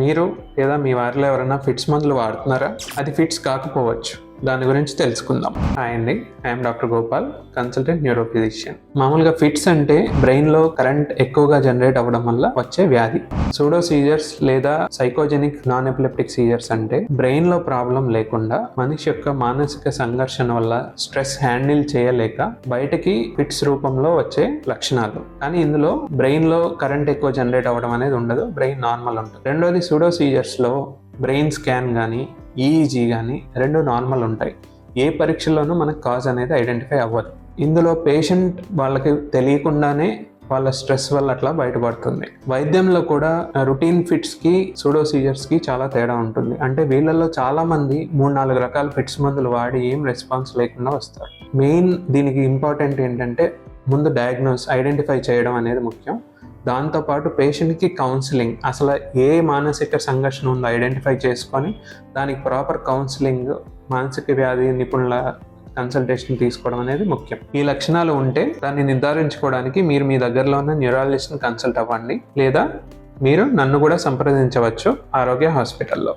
మీరు లేదా మీ వారిలో ఎవరైనా ఫిట్స్ మందులు వాడుతున్నారా? అది ఫిట్స్ కాకపోవచ్చు. దాని గురించి తెలుసుకుందాం. హాయ్ అండి, I'm doctor Gopal, consultant neuro physician. మామూలుగా ఫిట్స్ అంటే బ్రెయిన్లో కరెంట్ ఎక్కువగా జనరేట్ అవ్వడం వల్ల వచ్చే వ్యాధి. సూడో సీజర్స్ లేదా సైకోజెనిక్ నాన్ ఎపిలెప్టిక్ సీజర్స్ అంటే బ్రెయిన్లో ప్రాబ్లం లేకుండా మనిషి యొక్క మానసిక సంఘర్షణ వల్ల స్ట్రెస్ హ్యాండిల్ చేయలేక బయటకి ఫిట్స్ రూపంలో వచ్చే లక్షణాలు. కానీ ఇందులో బ్రెయిన్లో కరెంట్ ఎక్కువ జనరేట్ అవ్వడం అనేది ఉండదు, బ్రెయిన్ నార్మల్ ఉంటుంది. రెండోది, సూడో సీజర్స్లో బ్రెయిన్ స్కాన్ కానీ ఈఈజీ కానీ రెండు నార్మల్ ఉంటాయి. ఏ పరీక్షల్లోనూ మనకు కాజ్ అనేది ఐడెంటిఫై అవ్వదు. ఇందులో పేషెంట్ వాళ్ళకి తెలియకుండానే వాళ్ళ స్ట్రెస్ వల్ల అట్లా బయటపడుతుంది. వైద్యంలో కూడా రొటీన్ ఫిట్స్కి సూడో సీజర్స్కి చాలా తేడా ఉంటుంది. అంటే వీళ్ళల్లో చాలా మంది 3-4 రకాల ఫిట్స్ మందులు వాడి ఏం రెస్పాన్స్ లేకుండా వస్తారు. మెయిన్ దీనికి ఇంపార్టెంట్ ఏంటంటే ముందు ఐడెంటిఫై చేయడం అనేది ముఖ్యం. దాంతోపాటు పేషెంట్కి కౌన్సిలింగ్, అసలు ఏ మానసిక సంఘర్షణ ఉందో ఐడెంటిఫై చేసుకొని దానికి ప్రాపర్ కౌన్సిలింగ్, మానసిక వ్యాధి నిపుణుల కన్సల్టేషన్ తీసుకోవడం అనేది ముఖ్యం. ఈ లక్షణాలు ఉంటే దాన్ని నిర్ధారించుకోవడానికి మీరు మీ దగ్గరలో ఉన్న న్యూరాలజిస్ట్ని కన్సల్ట్ అవ్వండి, లేదా మీరు నన్ను కూడా సంప్రదించవచ్చు ఆరోగ్య హాస్పిటల్లో.